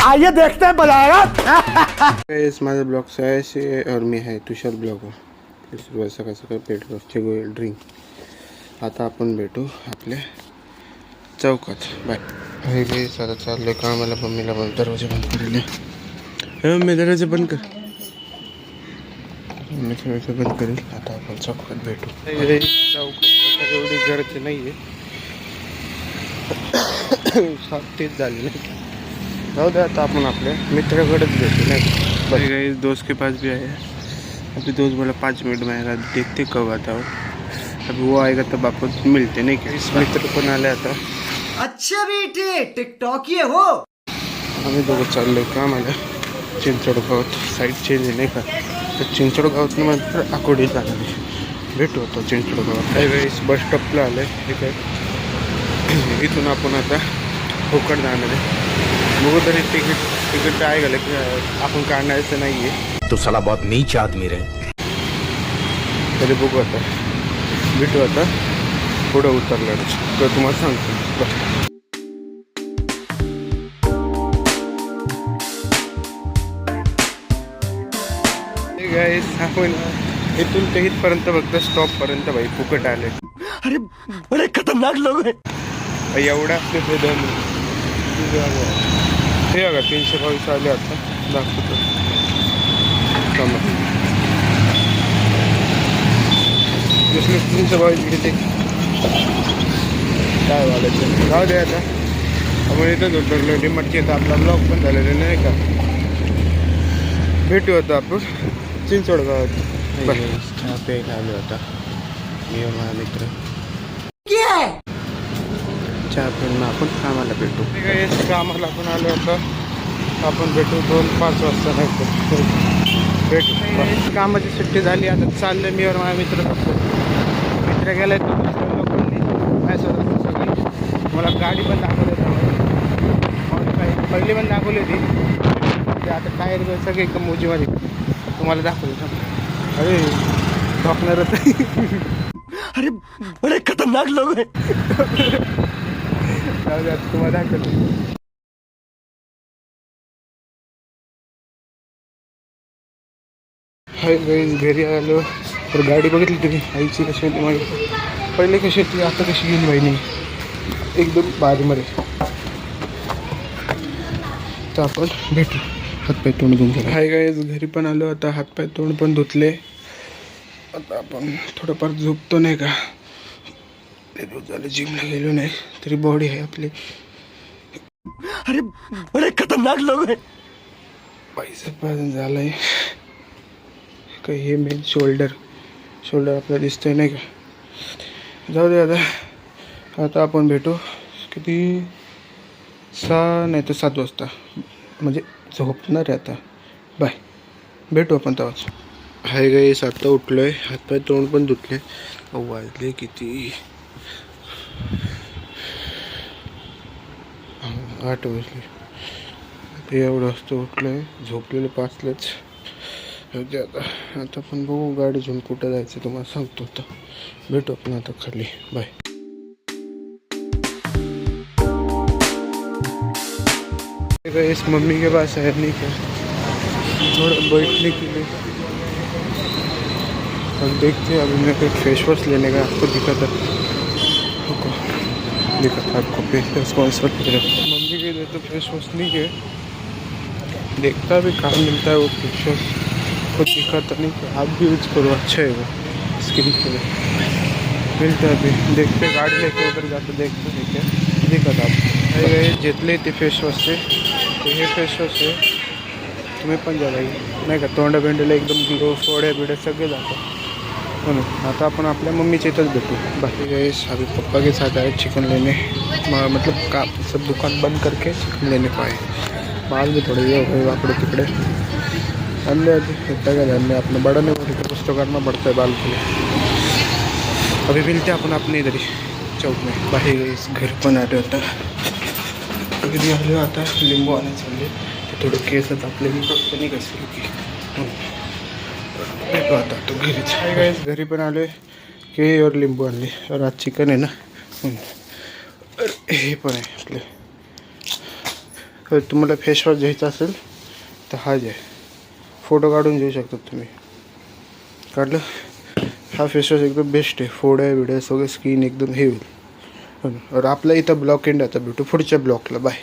आइए देखते हैं बजाएगा। माझा ब्लॉग से और मी आहे तुषार ब्लॉग सुरुवात सकाळ सकाळ पेट्रोलचे गोळी ड्रिंक. आता आपण भेटू आपल्या चौकात. बाय. हे गे सारा चाललंय कामाला. मम्मीला पण दरवाजे बंद करेल. मम्मी दरवाजे बंद कर. मम्मी दरवाजे बंद करेल. आता आपण चौकात भेटू. चौकात एवढी गर्दी नाही आहे. तेच झाले नाही. जाऊ दे आता अपन अपने मित्रकडेच भेटू नहीं. भाई गए दोस्त के पास भी आए. अभी दोस्त बोला 5 मिनट में आएगा. देखते कब आता हो. अभी वो आएगा तब आपको मिलते नहीं क्या. इस मित्र पण आले आता. अच्छा बेटे टिकटॉक ये हो. आम्ही दोघं चाललोय कामाला चिंचोडगावात. साईड चेंज नाही का तर चिंचोडगावात मात्र आकोडी जाणार भेटू होतो चिंचोडगावात. काही वेळेस बस स्टॉपला आलं आहे. ठीक आहे. इथून आपण आता भोकड जाणार आहे. बघू तरी तिकीट आहे का की आपण काढायचं नाही आहे. तो साला बहुत नीच आदमी रे. तरी बघू आता भेटू आता पुढं उतरलं तर तुम्हाला सांगतो. आपण इथून ते इथपर्यंत फक्त स्टॉपपर्यंत भाई फुकट आले. अरे बड़े खतरनाक लोग हैं. एवढा असते ते दम. हे बघा 322 आले आता दाखवतो. 322 किती काय वाढायचं. जाऊ दे आता आपण इथंच उतरलो. डिमार्टची तर आपला ब्लॉग पण झालेला नाही का. भेटू आता आपण चिंचोडगावात. चहा प्यायला आलो आता मी और माझा मित्र. चहा पिऊन आपण कामाला भेटू. कामाला आपण आलो आता. आपण भेटू 2-5 वाजता नाही भेटू. कामाची सुट्टी झाली आता चाललं मी और माझा मित्र गेलाय. सगळी मला गाडी पण दाखवली पहिली पण दाखवली होती. आता टायर सगळे एकदम मोजीमध्ये तुम्हाला दाखवलं. अरे ठोकणारच. अरे बड़े खतरनाक लोग हैं. तुम्हाला दाखवलं. हाय गाईज घरी आलो तर गाडी बघितली तुम्ही आईची कशी होती. माझी पहिले कशी होती आता कशी गेली बहिणी एकदम बारीमध्ये. तर आपण भेटू. हातपाय तोंड धुवून झालं. हाय गाईज घरी पण आलो आता. हातपाय तोंड पण धुतले. आता आपण थोडंफार झोपतो नाही का. ते दिवस झालं जिमला गेलो नाही तरी बॉडी आहे आपली. अरे बड़े खतरनाक लोग हैं. पैसा पण झालाय का. हे मेन शोल्डर आपल्याला दिसतंय नाही का. जाऊ दे आता आपण भेटू किती 6 नाही तर 7 वाजता म्हणजे झोपणार आहे आता. बाय. भेटू आपण तेव्हाच. हाय गाईस आता उठलो आहे. हातपाय तोंड पण धुतले. वाजले किती 8 वाजले. ते एवढं वाजता उठलो आहे. झोपलेलं 5लाच. आता पण बघू गाडी घेऊन कुठं जायचं तुम्हाला सांगतो. आता भेटू आपण आता खाली. बाय. इस मम्मी के पास है नहीं क्या थोड़ा बैठने के लिए. अब देखते हैं. अभी मैं कोई फेस वॉश लेने का आपको दिखा था आपको फेस वॉश कौन सा मम्मी के लिए तो फेस वॉश नहीं है. देखता भी कहाँ मिलता है वो फेस वॉश कुछ दिखाता नहीं कि आप भी यूज करो. अच्छा है वो स्किन के लिए मिलता है. अभी देखते गाड़ी लेके उधर जाते देखते ठीक है दिखत आप घेतले ते फेस वॉश से. तो हे फेस वॉश आहे तुम्ही पण जा नाही का. तोंडा बेंडीला एकदम ग्लो फोड्या बिड्या सगळे जातात म्हणून. आता आपण आपल्या मम्मीच्या इथंच भेटू. बाकी गए अभी पप्पा के साथ आए चिकन लेने. मतलब का सब दुकान बंद करके चिकन लेने को आए. बाल भी थोड़े ये हो गए वाकड़े तिकड़े. अन्य इतना क्या ध्यान अपने बड़ा नहीं होने कुछ तो करना पड़ता है बाल के लिए. अभी मिलते अपन अपने इधर ही चौक में. बाकी गए घर पण आले होता. घरी आले आता लिंबू आणायला चालले. ते थोडं केसात आपले मी फक्त नाही कसं की भेटू आता तो घरीच. काय काय घरी पण आले केळी और लिंबू आणले. और आज चिकन आहे ना. हे पण आहे आपले तर तुम्हाला फेस वॉश घ्यायचा असेल तर हा जे फोटो काढून घेऊ शकतात तुम्ही. काढलं. हा फेस वॉश एकदम बेस्ट आहे. फोड्या बिड्या सगळं स्किन एकदम हे होईल. और आपल्या इथं ब्लॉक एंड आता भेटू पुढच्या ब्लॉकला. बाय.